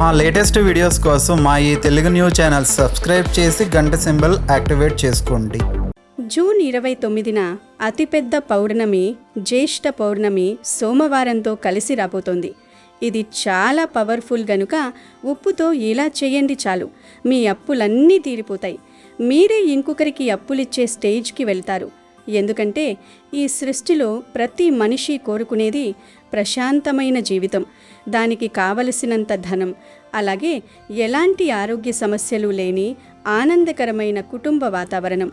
మా latest videos కోసం మా ఈ తెలుగు న్యూస్ ఛానల్ సబ్స్క్రైబ్ చేసి గంట సింబల్ యాక్టివేట్ చేసుకోండి. జూన్ 29న అతిపెద్ద పౌర్ణమి జ్యేష్ఠ పౌర్ణమి సోమవారంతో కలిసి రాబోతోంది. ఇది చాలా పవర్ఫుల్ గనుక ఉప్పుతో ఇలా చేయండి చాలు, మీ అప్పులన్నీ తీరిపోతాయి. మీరే ఇంకొకరికి అప్పులిచ్చే స్టేజ్కి వెళ్తారు. ఎందుకంటే ఈ సృష్టిలో ప్రతి మనిషి కోరుకునేది ప్రశాంతమైన జీవితం, దానికి కావలసినంత ధనం, అలాగే ఎలాంటి ఆరోగ్య సమస్యలు లేని ఆనందకరమైన కుటుంబ వాతావరణం.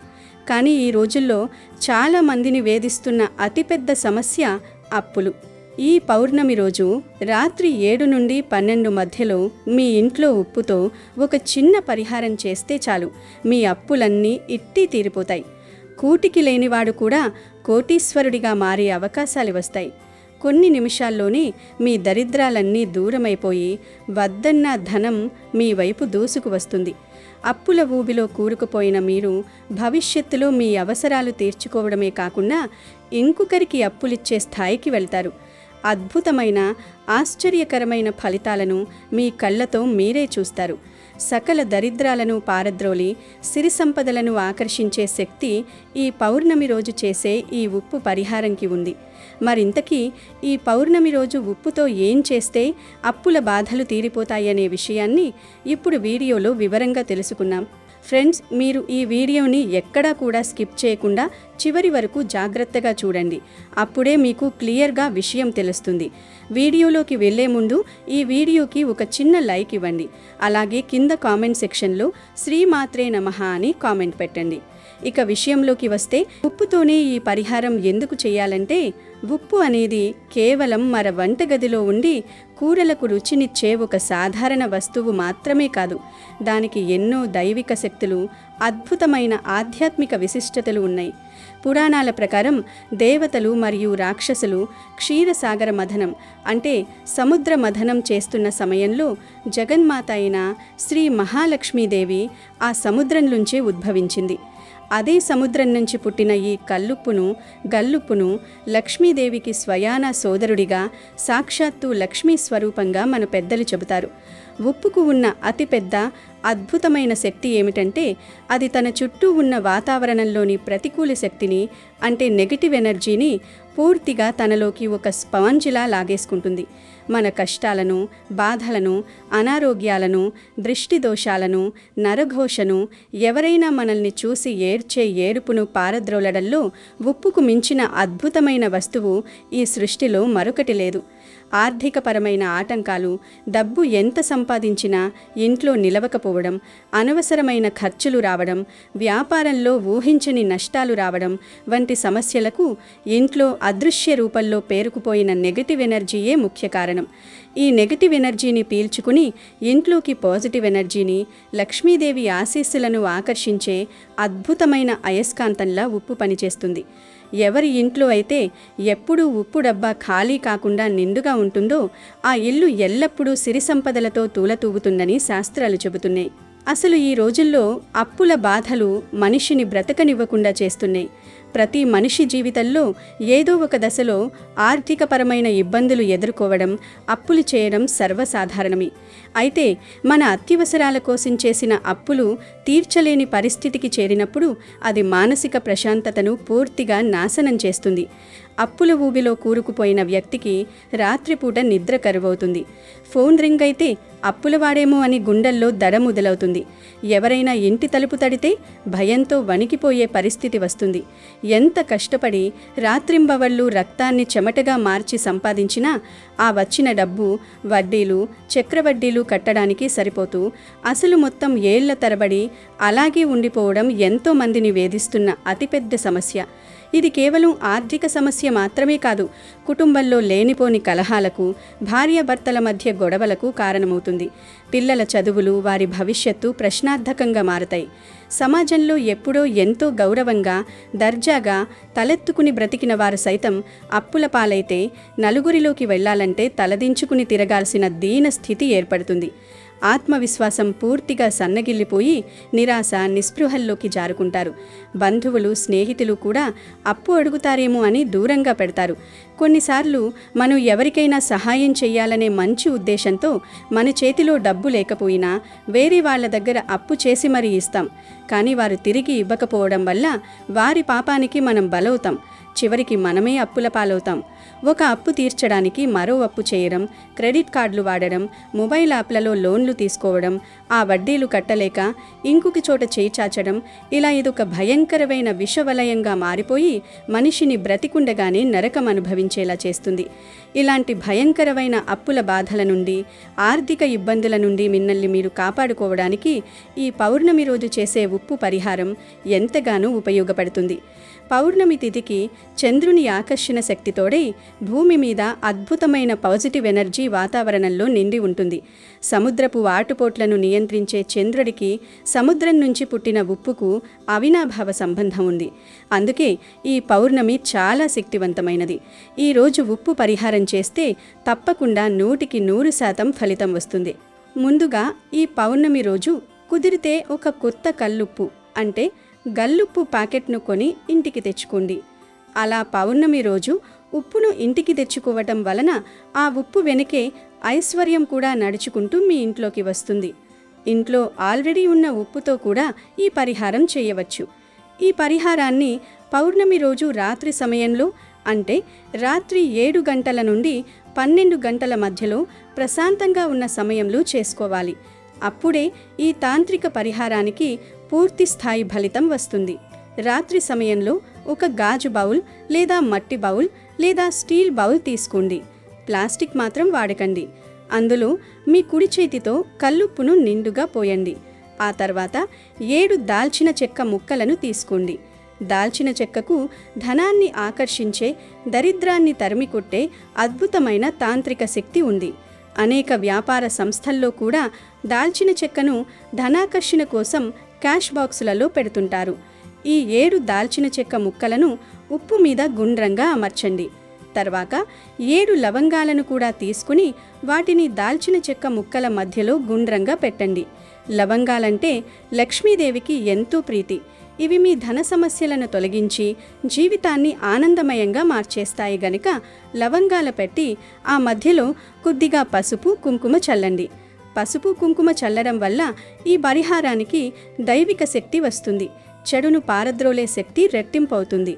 కానీ ఈ రోజుల్లో చాలామందిని వేధిస్తున్న అతిపెద్ద సమస్య అప్పులు. ఈ పౌర్ణమి రోజు రాత్రి 7 నుండి 12 మధ్యలో మీ ఇంట్లో ఉప్పుతో ఒక చిన్న పరిహారం చేస్తే చాలు, మీ అప్పులన్నీ ఇట్టీ తీరిపోతాయి. కూటికి లేనివాడు కూడా కోటీశ్వరుడిగా మారే అవకాశాలు వస్తాయి. కొన్ని నిమిషాల్లోనే మీ దరిద్రాలన్నీ దూరమైపోయి వద్దన్న ధనం మీ వైపు దూసుకు వస్తుంది. అప్పుల ఊబిలో కూరుకుపోయిన మీరు భవిష్యత్తులో మీ అవసరాలు తీర్చుకోవడమే కాకుండా ఇంకొకరికి అప్పులిచ్చే స్థాయికి వెళ్తారు. అద్భుతమైన ఆశ్చర్యకరమైన ఫలితాలను మీ కళ్ళతో మీరే చూస్తారు. సకల దరిద్రాలను పారద్రోలి సిరి సంపదలను ఆకర్షించే శక్తి ఈ పౌర్ణమి రోజు చేసే ఈ ఉప్పు పరిహారంకి ఉంది. మరింతకీ ఈ పౌర్ణమి రోజు ఉప్పుతో ఏం చేస్తే అప్పుల బాధలు తీరిపోతాయనే విషయాన్ని ఇప్పుడు వీడియోలో వివరంగా తెలుసుకున్నాం. ఫ్రెండ్స్, మీరు ఈ వీడియోని ఎక్కడా కూడా స్కిప్ చేయకుండా చివరి వరకు జాగ్రత్తగా చూడండి. అప్పుడే మీకు క్లియర్గా విషయం తెలుస్తుంది. వీడియోలోకి వెళ్లే ముందు ఈ వీడియోకి ఒక చిన్న లైక్ ఇవ్వండి. అలాగే కింద కామెంట్ సెక్షన్లో శ్రీమాత్రే నమః అని కామెంట్ పెట్టండి. ఇక విషయంలోకి వస్తే, ఉప్పుతోనే ఈ పరిహారం ఎందుకు చేయాలంటే, ఉప్పు అనేది కేవలం మన వంటగదిలో ఉండి కూరలకు రుచినిచ్చే ఒక సాధారణ వస్తువు మాత్రమే కాదు. దానికి ఎన్నో దైవిక శక్తులు, అద్భుతమైన ఆధ్యాత్మిక విశిష్టతలు ఉన్నాయి. పురాణాల ప్రకారం దేవతలు మరియు రాక్షసులు క్షీరసాగర మథనం అంటే సముద్ర మథనం చేస్తున్న సమయంలో జగన్మాత అయిన శ్రీ మహాలక్ష్మీదేవి ఆ సముద్రం నుంచే ఉద్భవించింది. అదే సముద్రం నుంచి పుట్టిన ఈ కల్లుప్పును, గల్లుప్పును లక్ష్మీదేవికి స్వయాన సోదరుడిగా, సాక్షాత్తు లక్ష్మీ స్వరూపంగా మన పెద్దలు చెబుతారు. ఉప్పుకు ఉన్న అతిపెద్ద అద్భుతమైన శక్తి ఏమిటంటే, అది తన చుట్టూ ఉన్న వాతావరణంలోని ప్రతికూల శక్తిని అంటే నెగటివ్ ఎనర్జీని పూర్తిగా తనలోకి ఒక స్పాంజిలా లాగేసుకుంటుంది. మన కష్టాలను, బాధలను, అనారోగ్యాలను, దృష్టి దోషాలను, నరఘోషను, ఎవరైనా మనల్ని చూసి ఏడ్చే ఏడుపును పారద్రోలడంలో ఉప్పుకు మించిన అద్భుతమైన వస్తువు ఈ సృష్టిలో మరొకటి లేదు. ఆర్థికపరమైన ఆటంకాలు, డబ్బు ఎంత సంపాదించినా ఇంట్లో నిలవకపోవడం, అనవసరమైన ఖర్చులు రావడం, వ్యాపారంలో ఊహించని నష్టాలు రావడం వంటి సమస్యలకు ఇంట్లో అదృశ్య రూపంలో పేరుకుపోయిన నెగటివ్ ఎనర్జీయే ముఖ్య కారణం. ఈ నెగటివ్ ఎనర్జీని పీల్చుకుని ఇంట్లోకి పాజిటివ్ ఎనర్జీని, లక్ష్మీదేవి ఆశీస్సులను ఆకర్షించే అద్భుతమైన అయస్కాంతంలా ఉప్పు పనిచేస్తుంది. ఎవరి ఇంట్లో అయితే ఎప్పుడూ ఉప్పు డబ్బా ఖాళీ కాకుండా నిండుగా ఉంటుందో ఆ ఇల్లు ఎల్లప్పుడూ సిరి సంపదలతో తూలతూగుతుందని శాస్త్రాలు చెబుతున్నాయి. అసలు ఈ రోజుల్లో అప్పుల బాధలు మనిషిని బ్రతకనివ్వకుండా చేస్తున్నాయి. ప్రతి మనిషి జీవితంలో ఏదో ఒక దశలో ఆర్థికపరమైన ఇబ్బందులు ఎదుర్కోవడం, అప్పులు చేయడం సర్వసాధారణమే. అయితే మన అత్యవసరాల కోసం చేసిన అప్పులు తీర్చలేని పరిస్థితికి చేరినప్పుడు అది మానసిక ప్రశాంతతను పూర్తిగా నాశనం చేస్తుంది. అప్పుల ఊబిలో కూరుకుపోయిన వ్యక్తికి రాత్రిపూట నిద్ర కరువవుతుంది. ఫోన్ రింగ్ అయితే అప్పులవాడేమో అని గుండెల్లో దడ మొదలవుతుంది. ఎవరైనా ఇంటి తలుపు తడితే భయంతో వణికిపోయే పరిస్థితి వస్తుంది. ఎంత కష్టపడి రాత్రింబవళ్ళు రక్తాన్ని చెమటగా మార్చి సంపాదించినా ఆ వచ్చిన డబ్బు వడ్డీలు, చక్రవడ్డీలు కట్టడానికి సరిపోతూ అసలు మొత్తం ఏళ్ల తరబడి అలాగే ఉండిపోవడం ఎంతో మందిని వేధిస్తున్న అతిపెద్ద సమస్య. ఇది కేవలం ఆర్థిక సమస్య మాత్రమే కాదు, కుటుంబంలో లేనిపోని కలహాలకు, భార్యాభర్తల మధ్య గొడవలకు కారణమవుతుంది. పిల్లల చదువులు, వారి భవిష్యత్తు ప్రశ్నార్థకంగా మారతాయి. సమాజంలో ఎప్పుడో ఎంతో గౌరవంగా, దర్జాగా తలెత్తుకుని బ్రతికిన వారు సైతం అప్పుల పాలైతే నలుగురిలోకి వెళ్లాలంటే తలదించుకుని తిరగాల్సిన దీన స్థితి ఏర్పడుతుంది. ఆత్మవిశ్వాసం పూర్తిగా సన్నగిల్లిపోయి నిరాశ నిస్పృహల్లోకి జారుకుంటారు. బంధువులు స్నేహితులు కూడా అప్పు అడుగుతారేమో అని దూరంగా పెడతారు. కొన్నిసార్లు మనం ఎవరికైనా సహాయం చేయాలనే మంచి ఉద్దేశంతో మన చేతిలో డబ్బు లేకపోయినా వేరే వాళ్ళ దగ్గర అప్పు చేసి మరీ ఇస్తాం. కానీ వారు తిరిగి ఇవ్వకపోవడం వల్ల వారి పాపానికి మనం బలవుతాం. చివరికి మనమే అప్పుల పాలవుతాం. ఒక అప్పు తీర్చడానికి మరో అప్పు చేయడం, క్రెడిట్ కార్డులు వాడడం, మొబైల్ యాప్లలో లోన్లు తీసుకోవడం, ఆ వడ్డీలు కట్టలేక ఇంకొక చోట చేచాచడం, ఇలా ఇదొక భయంకరమైన విషవలయంగా మారిపోయి మనిషిని బ్రతికుండగానే నరకం అనుభవించేలా చేస్తుంది. ఇలాంటి భయంకరమైన అప్పుల బాధల నుండి, ఆర్థిక ఇబ్బందుల నుండి మిమ్మల్ని మీరు కాపాడుకోవడానికి ఈ పౌర్ణమి రోజు చేసే ఉప్పు పరిహారం ఎంతగానో ఉపయోగపడుతుంది. పౌర్ణమి తిథికి చంద్రుని ఆకర్షణ శక్తితోడే భూమి మీద అద్భుతమైన పాజిటివ్ ఎనర్జీ వాతావరణంలో నిండి ఉంటుంది. సముద్రపు ఆటుపోట్లను నియంత్రించే చంద్రుడికి సముద్రం నుంచి పుట్టిన ఉప్పుకు అవినాభావ సంబంధం ఉంది. అందుకే ఈ పౌర్ణమి చాలా శక్తివంతమైనది. ఈరోజు ఉప్పు పరిహారం చేస్తే తప్పకుండా 100% ఫలితం వస్తుంది. ముందుగా ఈ పౌర్ణమి రోజు కుదిరితే ఒక కొత్త కల్లుప్పు అంటే గల్లుప్పు ప్యాకెట్ను కొని ఇంటికి తెచ్చుకోండి. అలా పౌర్ణమి రోజు ఉప్పును ఇంటికి తెచ్చుకోవటం వలన ఆ ఉప్పు వెనకే ఐశ్వర్యం కూడా నడుచుకుంటూ మీ ఇంట్లోకి వస్తుంది. ఇంట్లో ఆల్రెడీ ఉన్న ఉప్పుతో కూడా ఈ పరిహారం చేయవచ్చు. ఈ పరిహారాన్ని పౌర్ణమి రోజు రాత్రి సమయంలో అంటే రాత్రి 7 గంటల నుండి 12 గంటల మధ్యలో ప్రశాంతంగా ఉన్న సమయంలో చేసుకోవాలి. అప్పుడే ఈ తాంత్రిక పరిహారానికి పూర్తి స్థాయి ఫలితం వస్తుంది. రాత్రి సమయంలో ఒక గాజు బౌల్ లేదా మట్టి బౌల్ లేదా స్టీల్ బౌల్ తీసుకోండి. ప్లాస్టిక్ మాత్రం వాడకండి. అందులో మీ కుడి చేతితో కల్లుప్పును నిండుగా పోయండి. ఆ తర్వాత 7 దాల్చిన చెక్క ముక్కలను తీసుకోండి. దాల్చిన చెక్కకు ధనాన్ని ఆకర్షించే, దరిద్రాన్ని తరిమికొట్టే అద్భుతమైన తాంత్రిక శక్తి ఉంది. అనేక వ్యాపార సంస్థల్లో కూడా దాల్చిన చెక్కను ధనాకర్షణ కోసం క్యాష్ బాక్సులలో పెడుతుంటారు. ఈ 7 దాల్చిన చెక్క ముక్కలను ఉప్పు మీద గుండ్రంగా అమర్చండి. తర్వాత 7 లవంగాలను కూడా తీసుకుని వాటిని దాల్చిన చెక్క ముక్కల మధ్యలో గుండ్రంగా పెట్టండి. లవంగాలంటే లక్ష్మీదేవికి ఎంతో ప్రీతి. ఇవి మీ ధన సమస్యలను తొలగించి జీవితాన్ని ఆనందమయంగా మార్చేస్తాయి గనుక లవంగాల పెట్టి ఆ మధ్యలో కొద్దిగా పసుపు కుంకుమ చల్లండి. పసుపు కుంకుమ చల్లడం వల్ల ఈ పరిహారానికి దైవిక శక్తి వస్తుంది. చెడును పారద్రోలే శక్తి రెట్టింపవుతుంది.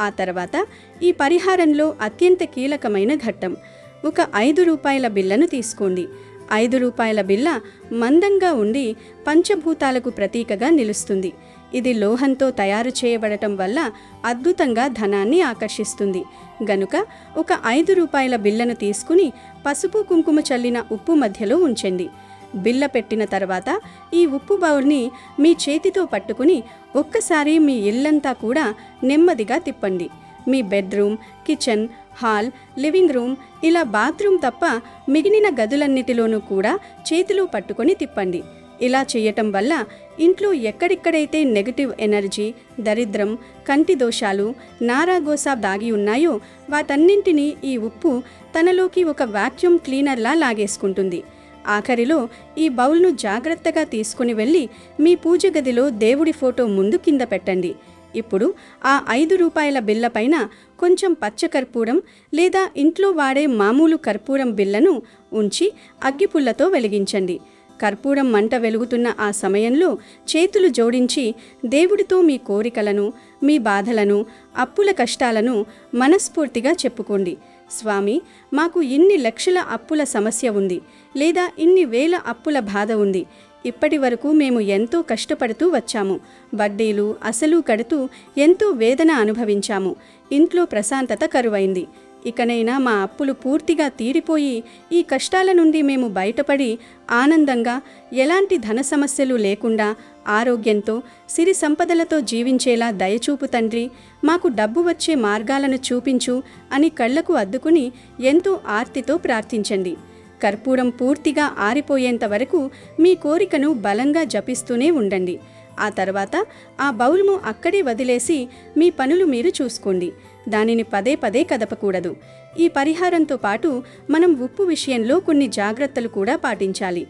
ఆ తర్వాత ఈ పరిహారంలో అత్యంత కీలకమైన ఘట్టం. ఒక 5 రూపాయల బిళ్ళను తీసుకోండి. 5 రూపాయల బిళ్ళ మందంగా ఉండి పంచభూతాలకు ప్రతీకగా నిలుస్తుంది. ఇది లోహంతో తయారు చేయబడటం వల్ల అద్భుతంగా ధనాన్ని ఆకర్షిస్తుంది. గనుక ఒక 5 రూపాయల బిళ్ళను తీసుకుని పసుపు కుంకుమ చల్లిన ఉప్పు మధ్యలో ఉంచండి. బిళ్ళ పెట్టిన తర్వాత ఈ ఉప్పు బౌల్ని మీ చేతితో పట్టుకుని ఒక్కసారి మీ ఇల్లంతా కూడా నెమ్మదిగా తిప్పండి. మీ bedroom, kitchen, hall, living room, ఇలా బాత్రూమ్ తప్ప మిగిలిన గదులన్నిటిలోనూ కూడా చేతిలో పట్టుకొని తిప్పండి. ఇలా చేయటం వల్ల ఇంట్లో ఎక్కడెక్కడైతే నెగటివ్ ఎనర్జీ, దరిద్రం, కంటి దోషాలు, నారాగోసా దాగి ఉన్నాయో వాటన్నింటినీ ఈ ఉప్పు తనలోకి ఒక వాక్యూమ్ క్లీనర్లా లాగేసుకుంటుంది. ఆఖరిలో ఈ బౌల్ను జాగ్రత్తగా తీసుకుని వెళ్ళి మీ పూజ గదిలో దేవుడి ఫోటో ముందు కింద పెట్టండి. ఇప్పుడు ఆ 5 రూపాయల బిళ్ళ పైన కొంచెం పచ్చకర్పూరం లేదా ఇంట్లో వాడే మామూలు కర్పూరం బిళ్ళను ఉంచి అగ్గిపుల్లతో వెలిగించండి. కర్పూరం మంట వెలుగుతున్న ఆ సమయంలో చేతులు జోడించి దేవుడితో మీ కోరికలను, మీ బాధలను, అప్పుల కష్టాలను మనస్ఫూర్తిగా చెప్పుకోండి. స్వామి, మాకు ఇన్ని లక్షల అప్పుల సమస్య ఉంది, లేదా ఇన్ని వేల అప్పుల బాధ ఉంది. ఇప్పటి వరకు మేము ఎంతో కష్టపడుతూ వచ్చాము. వడ్డీలు, అసలు కడుతూ ఎంతో వేదన అనుభవించాము. ఇంట్లో ప్రశాంతత కరువైంది. ఇకనైనా మా అప్పులు పూర్తిగా తీరిపోయి ఈ కష్టాల నుండి మేము బయటపడి ఆనందంగా, ఎలాంటి ధన సమస్యలు లేకుండా, ఆరోగ్యంతో, సిరి సంపదలతో జీవించేలా దయచూపు తండ్రి. మాకు డబ్బు వచ్చే మార్గాలను చూపించు అని కళ్లకు అద్దుకుని ఎంతో ఆర్తితో ప్రార్థించండి. కర్పూరం పూర్తిగా ఆరిపోయేంత వరకు మీ కోరికను బలంగా జపిస్తూనే ఉండండి. ఆ తర్వాత ఆ బౌల్ను అక్కడే వదిలేసి మీ పనులు మీరు చూసుకోండి. దానిని పదే పదే కదపకూడదు. ఈ పరిహారంతో పాటు మనం ఉప్పు విషయంలో కొన్ని జాగ్రత్తలు కూడా పాటించాలి.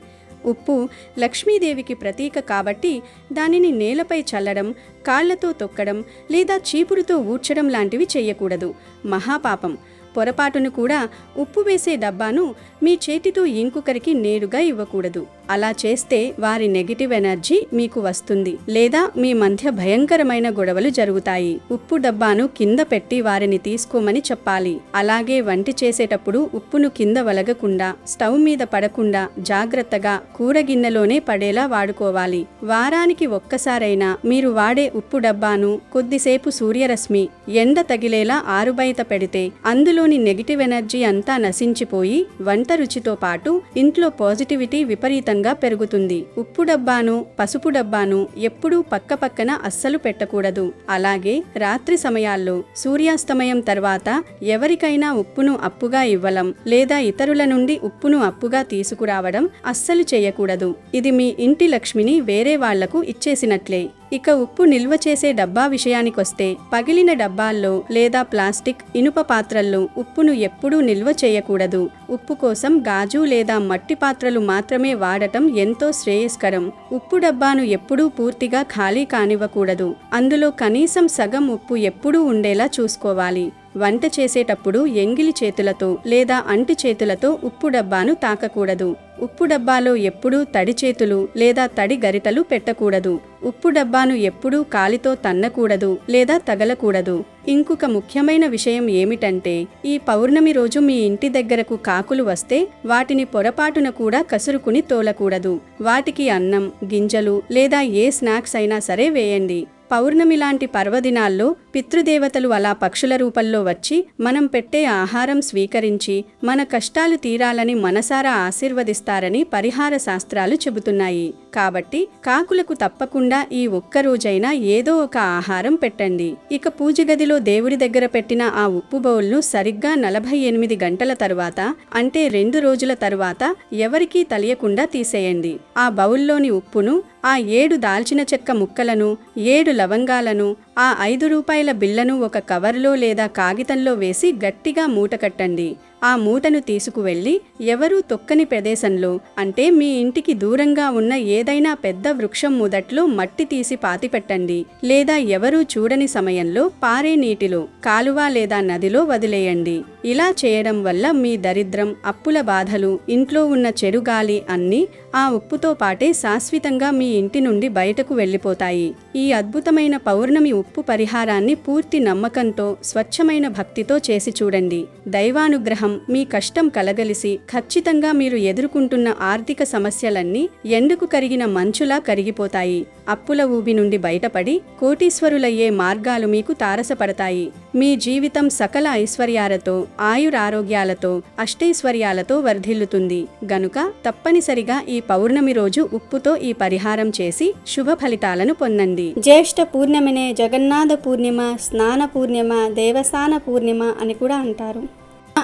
ఉప్పు లక్ష్మీదేవికి ప్రతీక కాబట్టి దానిని నేలపై చల్లడం, కాళ్లతో తొక్కడం లేదా చీపురుతో ఊడ్చడం లాంటివి చేయకూడదు. మహాపాపం. పొరపాటును కూడా ఉప్పు వేసే డబ్బాను మీ చేతితో ఇంకొకరికి నేరుగా ఇవ్వకూడదు. అలా చేస్తే వారి నెగిటివ్ ఎనర్జీ మీకు వస్తుంది లేదా మీ మధ్య భయంకరమైన గొడవలు జరుగుతాయి. ఉప్పు డబ్బాను కింద పెట్టి వారిని తీసుకోమని చెప్పాలి. అలాగే వంట చేసేటప్పుడు ఉప్పును కింద వలగకుండా, స్టవ్ మీద పడకుండా జాగ్రత్తగా కూరగిన్నెలోనే పడేలా వాడుకోవాలి. వారానికి ఒక్కసారైనా మీరు వాడే ఉప్పు డబ్బాను కొద్దిసేపు సూర్యరశ్మి, ఎండ తగిలేలా ఆరుబయట పెడితే అందులోని నెగిటివ్ ఎనర్జీ అంతా నశించిపోయి వంట రుచితో పాటు ఇంట్లో పాజిటివిటీ విపరీతంగా పెరుగుతుంది. ఉప్పు డబ్బాను, పసుపు డబ్బాను ఎప్పుడూ పక్కపక్కన అస్సలు పెట్టకూడదు. అలాగే రాత్రి సమయాల్లో సూర్యాస్తమయం తర్వాత ఎవరికైనా ఉప్పును అప్పుగా ఇవ్వడం లేదా ఇతరుల నుండి ఉప్పును అప్పుగా తీసుకురావడం అస్సలు చేయకూడదు. ఇది మీ ఇంటి లక్ష్మిని వేరే వాళ్లకు ఇచ్చేసినట్లే. ఇక ఉప్పు నిల్వ చేసే డబ్బా విషయానికొస్తే పగిలిన డబ్బాల్లో లేదా ప్లాస్టిక్, ఇనుప పాత్రల్లో ఉప్పును ఎప్పుడూ నిల్వ చేయకూడదు. ఉప్పు కోసం గాజు లేదా మట్టి పాత్రలు మాత్రమే వాడటం ఎంతో శ్రేయస్కరం. ఉప్పు డబ్బాను ఎప్పుడూ పూర్తిగా ఖాళీ కానివ్వకూడదు. అందులో కనీసం సగం ఉప్పు ఎప్పుడూ ఉండేలా చూసుకోవాలి. వంట చేసేటప్పుడు ఎంగిలి చేతులతో లేదా అంటు చేతులతో ఉప్పు డబ్బాను తాకకూడదు. ఉప్పు డబ్బాలో ఎప్పుడూ తడి చేతులు లేదా తడి గరిటలు పెట్టకూడదు. ఉప్పు డబ్బాను ఎప్పుడూ కాలితో తన్నకూడదు లేదా తగలకూడదు. ఇంకొక ముఖ్యమైన విషయం ఏమిటంటే, ఈ పౌర్ణమి రోజు మీ ఇంటి దగ్గరకు కాకులు వస్తే వాటిని పొరపాటున కూడా కసురుకుని తోలకూడదు. వాటికి అన్నం, గింజలు లేదా ఏ స్నాక్స్ అయినా సరే వేయండి. పౌర్ణమి లాంటి పర్వదినాల్లో పితృదేవతలు అలా పక్షుల రూపంలో వచ్చి మనం పెట్టే ఆహారం స్వీకరించి మన కష్టాలు తీరాలని మనసారా ఆశీర్వదిస్తారని పరిహార శాస్త్రాలు చెబుతున్నాయి. కాబట్టి కాకులకు తప్పకుండా ఈ ఒక్కరోజైనా ఏదో ఒక ఆహారం పెట్టండి. ఇక పూజ గదిలో దేవుడి దగ్గర పెట్టిన ఆ ఉప్పు బౌల్ను సరిగ్గా 48 గంటల తరువాత, అంటే 2 రోజుల తరువాత ఎవరికీ తెలియకుండా తీసేయండి. ఆ బౌల్లోని ఉప్పును, ఆ 7 దాల్చిన చెక్క ముక్కలను, 7 లవంగాలను, ఆ 5 రూపాయల బిళ్లను ఒక కవర్లో లేదా కాగితంలో వేసి గట్టిగా మూట కట్టండి. ఆ మూటను తీసుకువెళ్ళి ఎవరూ తొక్కని ప్రదేశంలో, అంటే మీ ఇంటికి దూరంగా ఉన్న ఏదైనా పెద్ద వృక్షం మొదట్లో మట్టి తీసి పాతిపెట్టండి. లేదా ఎవరూ చూడని సమయంలో పారే నీటిలో, కాలువ లేదా నదిలో వదిలేయండి. ఇలా చేయడం వల్ల మీ దరిద్రం, అప్పుల బాధలు, ఇంట్లో ఉన్న చెడు గాలి అన్నీ ఆ ఉప్పుతో పాటే శాశ్వతంగా మీ ఇంటి నుండి బయటకు వెళ్ళిపోతాయి. ఈ అద్భుతమైన పౌర్ణమి ఉప్పు పరిహారాన్ని పూర్తి నమ్మకంతో, స్వచ్ఛమైన భక్తితో చేసి చూడండి. దైవానుగ్రహం మీ కష్టం కలగలిసి ఖచ్చితంగా మీరు ఎదుర్కొంటున్న ఆర్థిక సమస్యలన్నీ ఎండకు కరిగిన మంచులా కరిగిపోతాయి. అప్పుల ఊబి నుండి బయటపడి కోటీశ్వరులయ్యే మార్గాలు మీకు తారసపడతాయి. మీ జీవితం సకల ఐశ్వర్యాలతో, ఆయురారోగ్యాలతో, అష్టైశ్వర్యాలతో వర్ధిల్లుతుంది. గనుక తప్పనిసరిగా ఈ పౌర్ణమి రోజు ఉప్పుతో ఈ పరిహారం చేసి శుభ ఫలితాలను పొందండి. జ్యేష్ఠ పూర్ణిమనే జగన్నాథ పూర్ణిమ, స్నాన పూర్ణిమ, దేవసాన పూర్ణిమ అని కూడా అంటారు.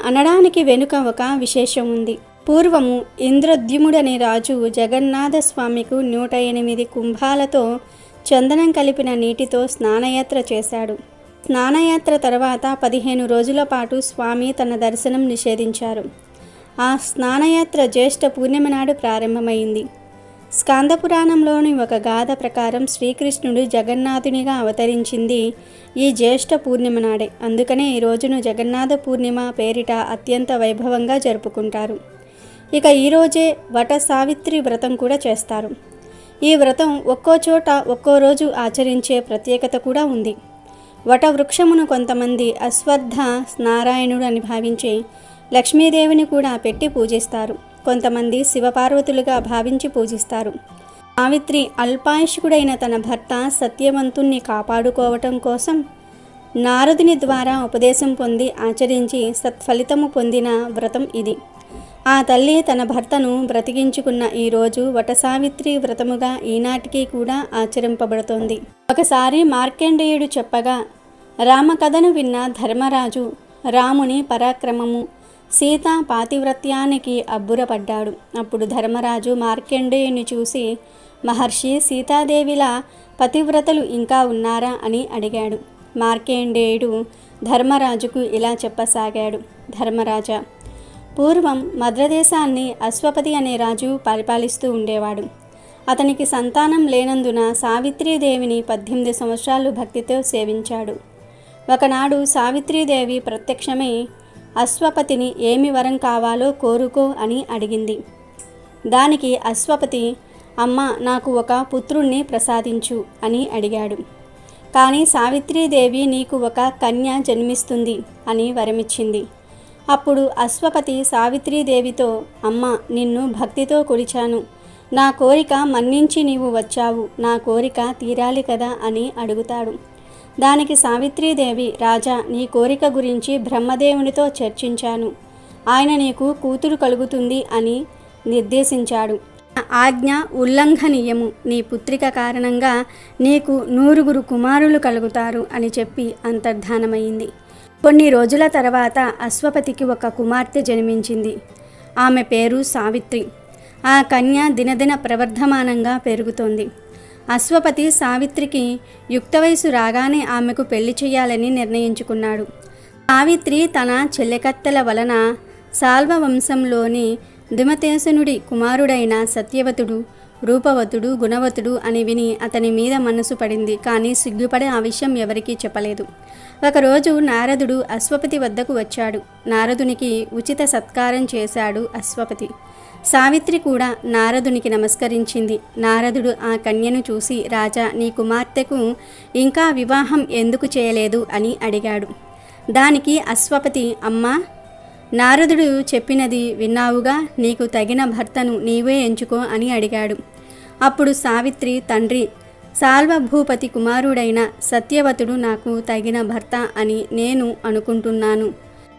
అనడానికి వెనుక ఒక విశేషం ఉంది. పూర్వము ఇంద్రద్యుముడనే రాజు జగన్నాథ స్వామికు 108 కుంభాలతో చందనం కలిపిన నీటితో స్నానయాత్ర చేశాడు. స్నానయాత్ర తర్వాత 15 రోజుల పాటు స్వామి తన దర్శనం నిషేధించారు. ఆ స్నానయాత్ర జ్యేష్ఠ పూర్ణిమ నాడు ప్రారంభమైంది. స్కాంద పురాణంలోని ఒక గాథ ప్రకారం శ్రీకృష్ణుడు జగన్నాథునిగా అవతరించింది ఈ జ్యేష్ఠ పూర్ణిమ నాడే. అందుకనే ఈ రోజును జగన్నాథ పూర్ణిమ పేరిట అత్యంత వైభవంగా జరుపుకుంటారు. ఇక ఈరోజే వట సావిత్రి వ్రతం కూడా చేస్తారు. ఈ వ్రతం ఒక్కో చోట ఒక్కో రోజు ఆచరించే ప్రత్యేకత కూడా ఉంది. వట వృక్షమును కొంతమంది అశ్వత్థ నారాయణుడు అని భావించి లక్ష్మీదేవిని కూడా పెట్టి పూజిస్తారు. కొంతమంది శివపార్వతులుగా భావించి పూజిస్తారు. సావిత్రి అల్పాయుష్కుడైన తన భర్త సత్యవంతుణ్ణి కాపాడుకోవటం కోసం నారదుని ద్వారా ఉపదేశం పొంది ఆచరించి సత్ఫలితము పొందిన వ్రతం ఇది. ఆ తల్లి తన భర్తను బ్రతికించుకున్న ఈ రోజు వటసావిత్రి వ్రతముగా ఈనాటికి కూడా ఆచరింపబడుతోంది. ఒకసారి మార్కండేయుడు చెప్పగా రామకథను విన్న ధర్మరాజు రాముని పరాక్రమము, సీత పాతివ్రత్యానికి అబ్బురపడ్డాడు. అప్పుడు ధర్మరాజు మార్కండేయుని చూసి, మహర్షి, సీతాదేవిలా పతివ్రతలు ఇంకా ఉన్నారా అని అడిగాడు. మార్కండేయుడు ధర్మరాజుకు ఇలా చెప్పసాగాడు. ధర్మరాజా, పూర్వం మద్రదేశాన్ని అశ్వపతి అనే రాజు పరిపాలిస్తూ ఉండేవాడు. అతనికి సంతానం లేనందున సావిత్రీదేవిని 18 సంవత్సరాలు భక్తితో సేవించాడు. ఒకనాడు సావిత్రీదేవి ప్రత్యక్షమై అశ్వపతిని ఏమి వరం కావాలో కోరుకో అని అడిగింది. దానికి అశ్వపతి, అమ్మ, నాకు ఒక పుత్రుణ్ణి ప్రసాదించు అని అడిగాడు. కానీ సావిత్రీదేవి నీకు ఒక కన్య జన్మిస్తుంది అని వరమిచ్చింది. అప్పుడు అశ్వపతి సావిత్రీదేవితో, అమ్మ, నిన్ను భక్తితో కొలిచాను, నా కోరిక మన్నించి నీవు వచ్చావు, నా కోరిక తీరాలి కదా అని అడుగుతాడు. దానికి సావిత్రీదేవి, రాజా, నీ కోరిక గురించి బ్రహ్మదేవునితో చర్చించాను, ఆయన నీకు కూతురు కలుగుతుంది అని నిర్దేశించాడు. ఆజ్ఞ ఉల్లంఘనీయము, నీ పుత్రిక కారణంగా నీకు 100 కుమారులు కలుగుతారు అని చెప్పి అంతర్ధానమైంది. కొన్ని రోజుల తర్వాత అశ్వపతికి ఒక కుమార్తె జన్మించింది. ఆమె పేరు సావిత్రి. ఆ కన్య దినదిన ప్రవర్ధమానంగా పెరుగుతోంది. అశ్వపతి సావిత్రికి యుక్త వయసు రాగానే ఆమెకు పెళ్లి చేయాలని నిర్ణయించుకున్నాడు. సావిత్రి తన చెల్లెకత్తెల వలన సాల్వ వంశంలోని దిమతేసనుడి కుమారుడైన సత్యవతుడు రూపవతుడు గుణవతుడు అని విని అతని మీద మనసు పడింది. కానీ సిగ్గుపడి ఆ విషయం ఎవరికీ చెప్పలేదు. ఒకరోజు నారదుడు అశ్వపతి వద్దకు వచ్చాడు. నారదునికి ఉచిత సత్కారం చేశాడు అశ్వపతి. సావిత్రి కూడా నారదునికి నమస్కరించింది. నారదుడు ఆ కన్యను చూసి, రాజా, నీ కుమార్తెకు ఇంకా వివాహం ఎందుకు చేయలేదు అని అడిగాడు. దానికి అశ్వపతి, అమ్మా, నారదుడు చెప్పినది విన్నావుగా, నీకు తగిన భర్తను నీవే ఎంచుకో అని అడిగాడు. అప్పుడు సావిత్రి, తండ్రి, సాల్వభూపతి కుమారుడైన సత్యవతుడు నాకు తగిన భర్త అని నేను అనుకుంటున్నాను.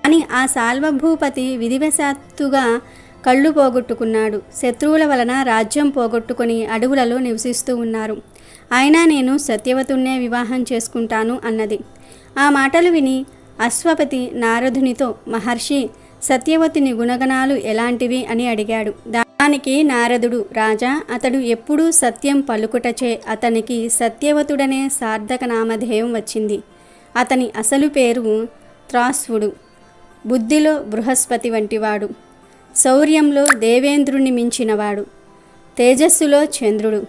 అని ఆ సాల్వభూపతి విధివశాత్తుగా కళ్ళు పోగొట్టుకున్నాడు. శత్రువుల వలన రాజ్యం పోగొట్టుకొని అడవులలో నివసిస్తూ ఉన్నారు. అయినా నేను సత్యవతున్నే వివాహం చేసుకుంటాను అన్నది. ఆ మాటలు విని అశ్వపతి నారదునితో, మహర్షి, సత్యవతుని గుణగణాలు ఎలాంటివి అని అడిగాడు. దానికి నారదుడు, రాజా, అతడు ఎప్పుడూ సత్యం పలుకుటచే అతనికి సత్యవతుడనే సార్థక నామధేయం వచ్చింది. అతని అసలు పేరు త్రాస్వుడు. బుద్ధిలో బృహస్పతి వంటివాడు, శౌర్యంలో దేవేంద్రుని మించినవాడు, తేజస్సులో చంద్రుడు,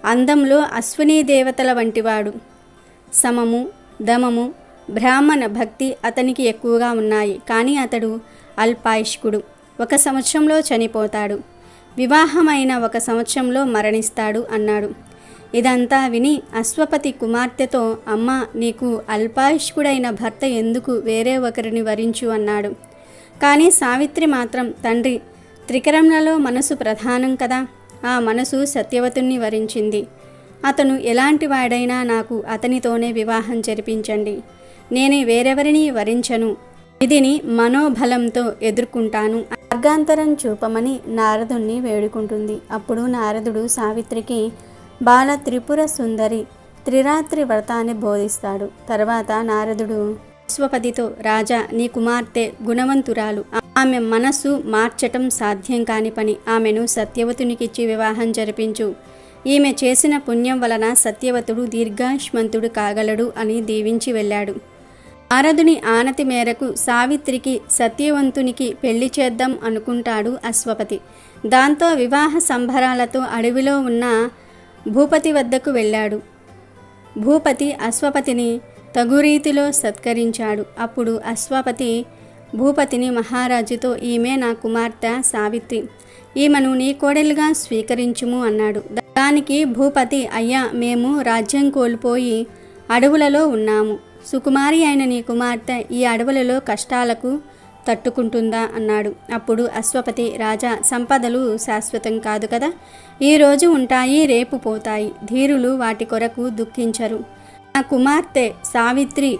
అందంలో అశ్వినీ దేవతల వంటివాడు. సమము, దమము, బ్రాహ్మణ భక్తి అతనికి ఎక్కువగా ఉన్నాయి. కానీ అతడు అల్పాయుష్కుడు. 1 సంవత్సరంలో చనిపోతాడు. వివాహమైన 1 సంవత్సరంలో మరణిస్తాడు అన్నాడు. ఇదంతా విని అశ్వపతి కుమార్తెతో, అమ్మ, నీకు అల్పాయుష్కుడైన భర్త ఎందుకు వేరే ఒకరిని వరించు అన్నాడు. కానీ సావిత్రి మాత్రం, తండ్రి, త్రికరణలో మనసు ప్రధానం కదా, ఆ మనసు సత్యవతుణ్ణి వరించింది. అతను ఎలాంటి వాడైనా నాకు అతనితోనే వివాహం జరిపించండి. నేను వేరెవరిని వరించను. విధిని మనోబలంతో ఎదుర్కొంటాను. మార్గాంతరం చూపమని నారదుణ్ణి వేడుకుంటుంది. అప్పుడు నారదుడు సావిత్రికి బాల త్రిపుర సుందరి త్రిరాత్రి వ్రతాన్ని బోధిస్తాడు. తర్వాత నారదుడు అశ్వపతితో, రాజా, నీ కుమార్తె గుణవంతురాలు. ఆమె మనస్సు మార్చటం సాధ్యం కాని పని. ఆమెను సత్యవతునికిచ్చి వివాహం జరిపించు. ఈమె చేసిన పుణ్యం వలన సత్యవతుడు దీర్ఘాయుష్మంతుడు కాగలడు అని దీవించి వెళ్ళాడు. నారదుని ఆనతి మేరకు సావిత్రికి సత్యవంతునికి పెళ్లి చేద్దాం అనుకుంటాడు అశ్వపతి. దాంతో వివాహ సంబరాలతో అడవిలో ఉన్న భూపతి వద్దకు వెళ్ళాడు. భూపతి అశ్వపతిని తగు రీతిలో సత్కరించాడు. అప్పుడు అశ్వపతి భూపతిని మహారాజుతో, ఈమె నా కుమార్తె సావిత్రి, ఈమెను నీ కోడలుగా స్వీకరించుము అన్నాడు. దానికి భూపతి, అయ్యా, మేము రాజ్యం కోల్పోయి అడవులలో ఉన్నాము. సుకుమారి అయిన నీ కుమార్తె ఈ అడవులలో కష్టాలకు తట్టుకుంటుందా అన్నాడు. అప్పుడు అశ్వపతి, రాజా, సంపదలు శాశ్వతం కాదు కదా, ఈరోజు ఉంటాయి, రేపు పోతాయి. ధీరులు వాటి కొరకు దుఃఖించరు. నా కుమార్తె సావిత్రి,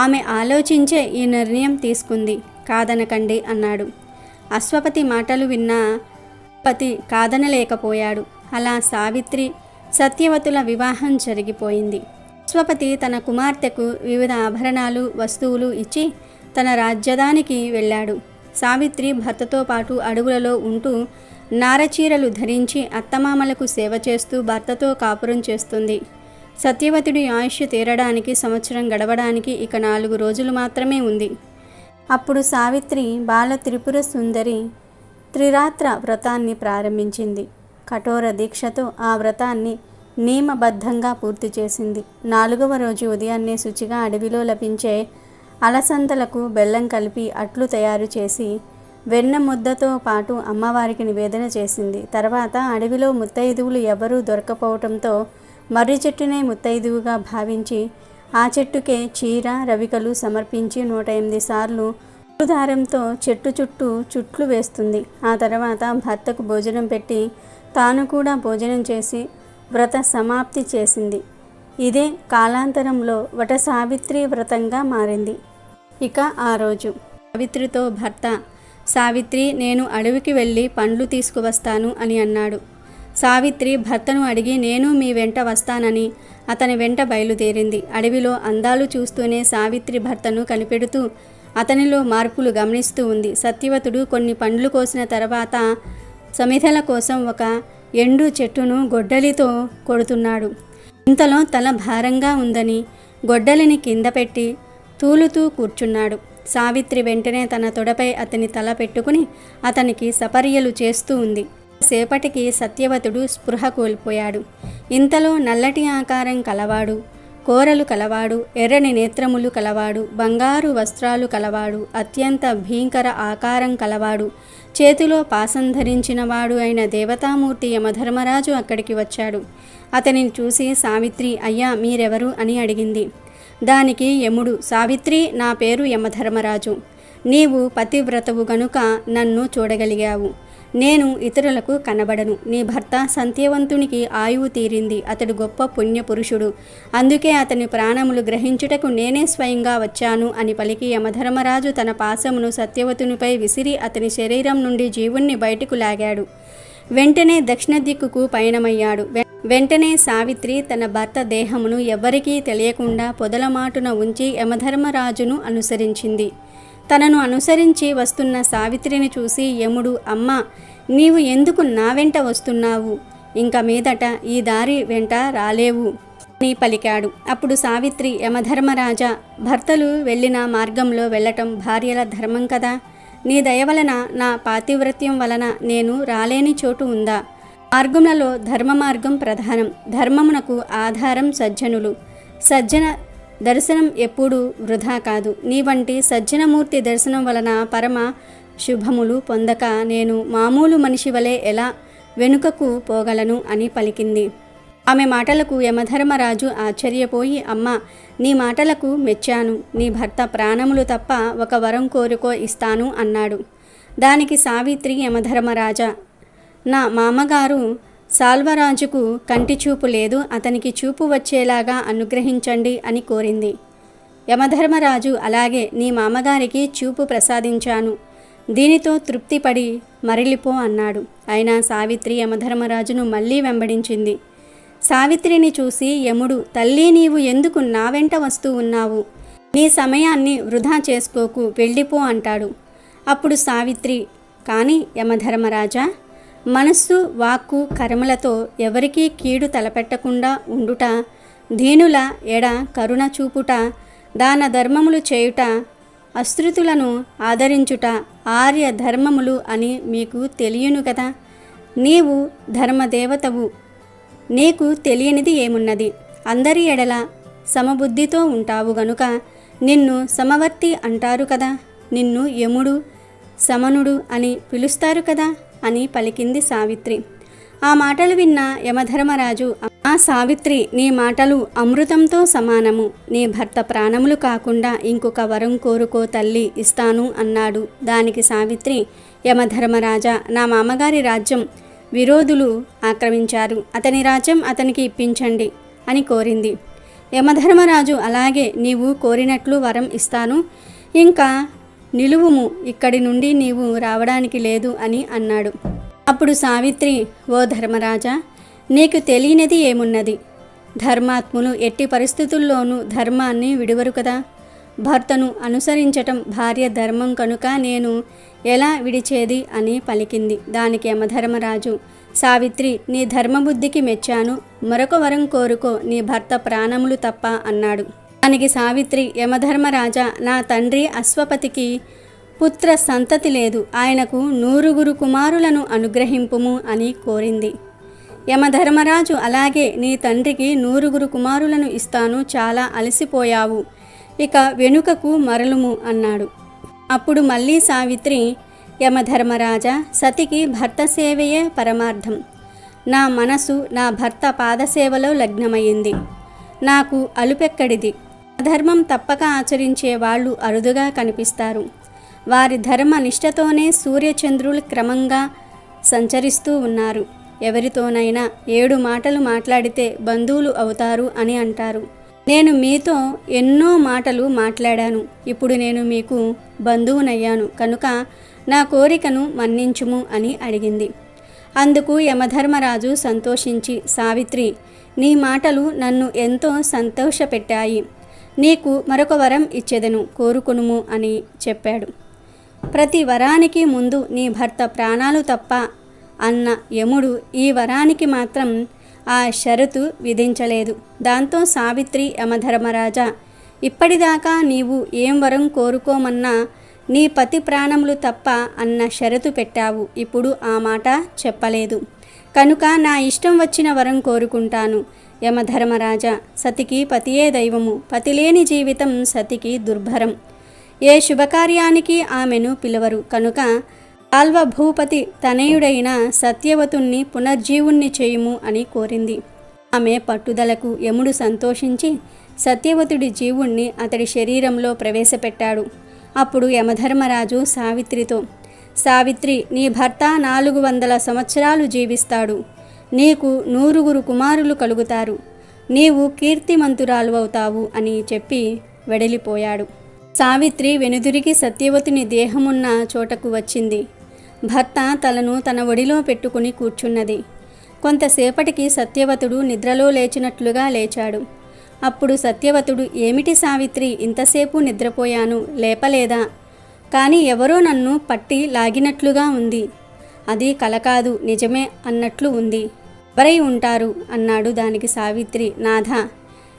ఆమె ఆలోచించే ఈ నిర్ణయం తీసుకుంది, కాదనకండి అన్నాడు. అశ్వపతి మాటలు విన్న పతి కాదనలేకపోయాడు. అలా సావిత్రి సత్యవతుల వివాహం జరిగిపోయింది. అశ్వపతి తన కుమార్తెకు వివిధ ఆభరణాలు, వస్తువులు ఇచ్చి తన రాజ్యదానికి వెళ్ళాడు. సావిత్రి భర్తతో పాటు అడవులలో ఉంటూ నారచీరలు ధరించి అత్తమామలకు సేవ చేస్తూ భర్తతో కాపురం చేస్తుంది. సత్యవతుడి ఆయుష్ తీరడానికి 1 సంవత్సరం గడవడానికి ఇక 4 రోజులు మాత్రమే ఉంది. అప్పుడు సావిత్రి బాల త్రిపుర సుందరి త్రిరాత్ర వ్రతాన్ని ప్రారంభించింది. కఠోర దీక్షతో ఆ వ్రతాన్ని నియమబద్ధంగా పూర్తి చేసింది. 4వ రోజు ఉదయాన్నే శుచిగా అడవిలో లభించే అలసందలకు బెల్లం కలిపి అట్లు తయారు చేసి వెన్న ముద్దతో పాటు అమ్మవారికి నివేదన చేసింది. తర్వాత అడవిలో ముత్తైదువులు ఎవరూ దొరకపోవటంతో మర్రి చెట్టునే ముత్తైదువుగా భావించి ఆ చెట్టుకే చీర రవికలు సమర్పించి 108 సార్లు దారంతో చెట్టు చుట్టూ చుట్లు వేస్తుంది. ఆ తర్వాత భర్తకు భోజనం పెట్టి తాను కూడా భోజనం చేసి వ్రత సమాప్తి చేసింది. ఇదే కాలాంతరంలో వట సావిత్రి వ్రతంగా మారింది. ఇక ఆ రోజు సావిత్రితో భర్త, సావిత్రి, నేను అడవికి వెళ్ళి పండ్లు తీసుకువస్తాను అని అన్నాడు. సావిత్రి భర్తను అడిగి నేను మీ వెంట వస్తానని అతని వెంట బయలుదేరింది. అడవిలో అందాలు చూస్తూనే సావిత్రి భర్తను కనిపెడుతూ అతనిలో మార్పులు గమనిస్తూ ఉంది. సత్యవతుడు కొన్ని పండ్లు కోసిన తర్వాత సమిధల కోసం ఒక ఎండు చెట్టును గొడ్డలితో కొడుతున్నాడు. ఇంతలో తల భారంగా ఉందని గొడ్డలిని కింద పెట్టి తూలుతూ కూర్చున్నాడు. సావిత్రి వెంటనే తన తొడపై అతని తల పెట్టుకుని అతనికి సపర్యలు చేస్తూ ఉంది. సేపటికి సత్యవతుడు స్పృహ కోల్పోయాడు. ఇంతలో నల్లటి ఆకారం కలవాడు, కోరలు కలవాడు, ఎర్రని నేత్రములు కలవాడు, బంగారు వస్త్రాలు కలవాడు, అత్యంత భీంకర ఆకారం కలవాడు, చేతిలో పాసం ధరించినవాడు అయిన దేవతామూర్తి యమధర్మరాజు అక్కడికి వచ్చాడు. అతనిని చూసి సావిత్రి, అయ్యా మీరెవరు అని అడిగింది. దానికి యముడు, సావిత్రి, నా పేరు యమధర్మరాజు. నీవు పతివ్రతవు గనుక నన్ను చూడగలిగావు. నేను ఇతరులకు కనబడను. నీ భర్త సంత్యవంతునికి ఆయువు తీరింది. అతడు గొప్ప పుణ్యపురుషుడు. అందుకే అతని ప్రాణములు గ్రహించుటకు నేనే స్వయంగా వచ్చాను అని పలికి యమధర్మరాజు తన పాశమును సత్యవతునిపై విసిరి అతని శరీరం నుండి జీవుణ్ణి బయటకు లాగాడు. వెంటనే దక్షిణ దిక్కుకు పయనమయ్యాడు. వెంటనే సావిత్రి తన భర్త దేహమును ఎవ్వరికీ తెలియకుండా పొదలమాటున ఉంచి యమధర్మరాజును అనుసరించింది. తనను అనుసరించి వస్తున్న సావిత్రిని చూసి యముడు, అమ్మా, నీవు ఎందుకు నా వెంట వస్తున్నావు? ఇంక మీదట ఈ దారి వెంట రాలేవు అని పలికాడు. అప్పుడు సావిత్రి, యమధర్మరాజా, భర్తలు వెళ్ళిన మార్గంలో వెళ్ళటం భార్యల ధర్మం కదా. నీ దయ వలన, నా పాతివ్రత్యం వలన నేను రాలేని చోటు ఉందా? మార్గములలో ధర్మ మార్గం ప్రధానం. ధర్మమునకు ఆధారం సజ్జనులు. సజ్జన దర్శనం ఎప్పుడూ వృధా కాదు. నీ వంటి సజ్జనమూర్తి దర్శనం వలన పరమ శుభములు పొందక నేను మామూలు మనిషి వలె ఎలా వెనుకకు పోగలను అని పలికింది. ఆమె మాటలకు యమధర్మరాజు ఆశ్చర్యపోయి, అమ్మా, నీ మాటలకు మెచ్చాను. నీ భర్త ప్రాణములు తప్ప ఒక వరం కోరుకో, ఇస్తాను అన్నాడు. దానికి సావిత్రి, యమధర్మరాజా, నా మామగారు సాల్వరాజుకు కంటి చూపు లేదు, అతనికి చూపు వచ్చేలాగా అనుగ్రహించండి అని కోరింది. యమధర్మరాజు, అలాగే, నీ మామగారికి చూపు ప్రసాదించాను. దీనితో తృప్తిపడి మరలిపో అన్నాడు. అయినా సావిత్రి యమధర్మరాజును మళ్ళీ వెంబడించింది. సావిత్రిని చూసి యముడు, తల్లి, నీవు ఎందుకు నా వెంట వస్తూ ఉన్నావు? నీ సమయాన్ని వృధా చేసుకోకు, వెళ్ళిపో అంటాడు. అప్పుడు సావిత్రి, కానీ యమధర్మరాజా, మనస్సు, వాక్కు, కర్మలతో ఎవరికీ కీడు తలపెట్టకుండా ఉండుట, దీనుల ఎడ కరుణ చూపుట, దాన ధర్మములు చేయుట, అశ్రుతులను ఆదరించుట ఆర్య ధర్మములు అని మీకు తెలియను కదా. నీవు ధర్మదేవతవు, నీకు తెలియనిది ఏమున్నది? అందరి ఎడల సమబుద్ధితో ఉంటావు గనుక నిన్ను సమవర్తి అంటారు కదా. నిన్ను యముడు, సమనుడు అని పిలుస్తారు కదా అని పలికింది సావిత్రి. ఆ మాటలు విన్న యమధర్మరాజు, ఆ సావిత్రి, నీ మాటలు అమృతంతో సమానము. నీ భర్త ప్రాణములు కాకుండా ఇంకొక వరం కోరుకో తల్లి, ఇస్తాను అన్నాడు. దానికి సావిత్రి, యమధర్మరాజా, నా మామగారి రాజ్యం విరోధులు ఆక్రమించారు. అతని రాజ్యం అతనికి ఇప్పించండి అని కోరింది. యమధర్మరాజు, అలాగే, నీవు కోరినట్లు వరం ఇస్తాను. ఇంకా నిలువుము, ఇక్కడి నుండి నీవు రావడానికి లేదు అని అన్నాడు. అప్పుడు సావిత్రి, ఓ ధర్మరాజా, నీకు తెలియనిది ఏమున్నది? ధర్మాత్ములు ఎట్టి పరిస్థితుల్లోనూ ధర్మాన్ని విడువరు కదా. భర్తను అనుసరించటం భార్య ధర్మం కనుక నేను ఎలా విడిచేది అని పలికింది. దానికి యమధర్మరాజు, సావిత్రి, నీ ధర్మబుద్ధికి మెచ్చాను. మరొక వరం కోరుకో, నీ భర్త ప్రాణములు తప్ప అన్నాడు. దానికి సావిత్రి, యమధర్మరాజా, నా తండ్రి అశ్వపతికి పుత్ర సంతతి లేదు, ఆయనకు 9 కుమారులను అనుగ్రహింపుము అని కోరింది. యమధర్మరాజు, అలాగే నీ తండ్రికి 9 కుమారులను ఇస్తాను, చాలా అలసిపోయావు, ఇక వెనుకకు మరలుము అన్నాడు. అప్పుడు మళ్ళీ సావిత్రి, యమధర్మరాజా, సతికి భర్త సేవయే పరమార్థం. నా మనసు నా భర్త పాదసేవలో లగ్నమైంది. నాకు అలుపెక్కడిది. ధర్మం తప్పక ఆచరించే వాళ్ళు అరుదుగా కనిపిస్తారు. వారి ధర్మ నిష్ఠతోనే సూర్యచంద్రులు క్రమంగా సంచరిస్తూ ఉన్నారు. ఎవరితోనైనా 7 మాటలు మాట్లాడితే బంధువులు అవుతారు అని అంటారు. నేను మీతో ఎన్నో మాటలు మాట్లాడాను. ఇప్పుడు నేను మీకు బంధువునయ్యాను కనుక నా కోరికను మన్నించుము అని అడిగింది. అందుకు యమధర్మరాజు సంతోషించి, సావిత్రి, నీ మాటలు నన్ను ఎంతో సంతోషపెట్టాయి. నీకు మరొక వరం ఇచ్చెదను, కోరుకొనుము అని చెప్పాడు. ప్రతి వరానికి ముందు నీ భర్త ప్రాణాలు తప్ప అన్న యముడు ఈ వరానికి మాత్రం ఆ షరతు విధించలేదు. దాంతో సావిత్రి, యమధర్మరాజా, ఇప్పటిదాకా నీవు ఏం వరం కోరుకోమన్నా నీ పతి ప్రాణములు తప్ప అన్న షరతు పెట్టావు. ఇప్పుడు ఆ మాట చెప్పలేదు కనుక నా ఇష్టం వచ్చిన వరం కోరుకుంటాను. యమధర్మరాజా, సతికి పతియే దైవము. పతిలేని జీవితం సతికి దుర్భరం. ఏ శుభకార్యానికి ఆమెను పిలవరు కనుక సాల్వభూపతి తనయుడైన సత్యవతుణ్ణి పునర్జీవుణ్ణి చేయుము అని కోరింది. ఆమె పట్టుదలకు యముడు సంతోషించి సత్యవతుడి జీవుణ్ణి అతడి శరీరంలో ప్రవేశపెట్టాడు. అప్పుడు యమధర్మరాజు సావిత్రితో, సావిత్రి, నీ భర్త 400 సంవత్సరాలు జీవిస్తాడు. నీకు 9 కుమారులు కలుగుతారు. నీవు కీర్తిమంతురాలు అవుతావు అని చెప్పి వెడలిపోయాడు. సావిత్రి వెనుదిరిగి సత్యవతుని దేహమున్న చోటకు వచ్చింది. భర్త తలను తన ఒడిలో పెట్టుకుని కూర్చున్నది. కొంతసేపటికి సత్యవతుడు నిద్రలో లేచినట్లుగా లేచాడు. అప్పుడు సత్యవతుడు, ఏమిటి సావిత్రి, ఇంతసేపు నిద్రపోయాను, లేపలేదా? కానీ ఎవరో నన్ను పట్టి లాగినట్లుగా ఉంది. అది కల కాదు, నిజమే అన్నట్లు ఉంది. ఎవరై ఉంటారు అన్నాడు. దానికి సావిత్రి, నాథా,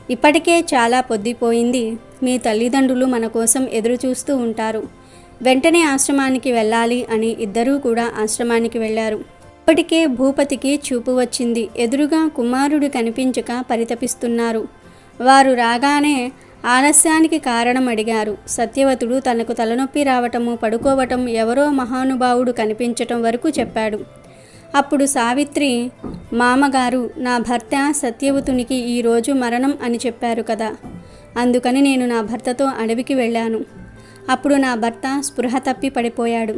ఇప్పటికే చాలా పొద్దుపోయింది. మీ తల్లిదండ్రులు మన కోసం ఎదురు చూస్తూ ఉంటారు. వెంటనే ఆశ్రమానికి వెళ్ళాలి అని ఇద్దరూ కూడా ఆశ్రమానికి వెళ్ళారు. ఇప్పటికే భూపతికి చూపు వచ్చింది. ఎదురుగా కుమారుడు కనిపించక పరితపిస్తున్నారు. వారు రాగానే ఆలస్యానికి కారణం అడిగారు. సత్యవతుడు తనకు తలనొప్పి రావటము, పడుకోవటం, ఎవరో మహానుభావుడు కనిపించటం వరకు చెప్పాడు. అప్పుడు సావిత్రి, మామగారు, నా భర్త సత్యవతునికి ఈరోజు మరణం అని చెప్పారు కదా, అందుకని నేను నా భర్తతో అడవికి వెళ్ళాను. అప్పుడు నా భర్త స్పృహ తప్పి పడిపోయాడు.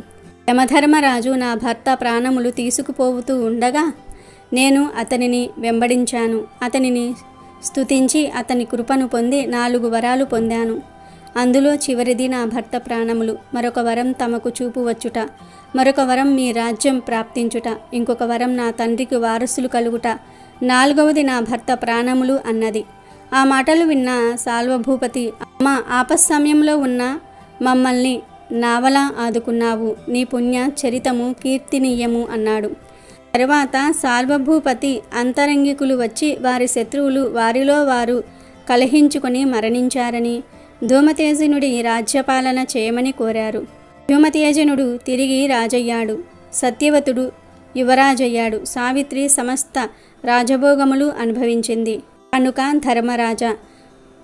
యమధర్మరాజు నా భర్త ప్రాణములు తీసుకుపోతూ ఉండగా నేను అతనిని వెంబడించాను. అతనిని స్తుతించి అతని కృపను పొంది 4 వరాలు పొందాను. అందులో చివరిది నా భర్త ప్రాణములు, మరొక వరం తమకు చూపు వచ్చుట, మరొక వరం మీ రాజ్యం ప్రాప్తించుట, ఇంకొక వరం నా తండ్రికి వారసులు కలుగుట, 4వది నా భర్త ప్రాణములు అన్నది. ఆ మాటలు విన్న సాల్వభూపతి, అమ్మ, ఆపస్సమయంలో ఉన్న మమ్మల్ని నావలా ఆదుకున్నావు, నీ పుణ్య చరితము కీర్తినీయము అన్నాడు. తరువాత సాల్వభూపతి అంతరంగికులు వచ్చి వారి శత్రువులు వారిలో వారు కలహించుకొని మరణించారని, ధూమతేజనుడి రాజ్యపాలన చేయమని కోరారు. ధూమతేజనుడు తిరిగి రాజయ్యాడు. సత్యవతుడు యువరాజయ్యాడు. సావిత్రి సమస్త రాజభోగములు అనుభవించింది. కనుక ధర్మరాజా,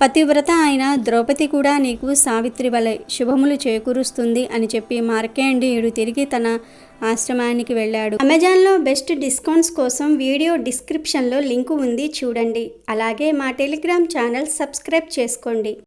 పతివ్రత అయిన ద్రౌపది కూడా నీకు సావిత్రి వలె శుభములు చేకూరుస్తుంది అని చెప్పి మార్కండేయుడు తిరిగి తన ఆశ్రమానికి వెళ్ళాడు. అమెజాన్లో బెస్ట్ డిస్కౌంట్స్ కోసం వీడియో డిస్క్రిప్షన్లో లింకు ఉంది, చూడండి. అలాగే మా టెలిగ్రామ్ ఛానల్ సబ్స్క్రైబ్ చేసుకోండి.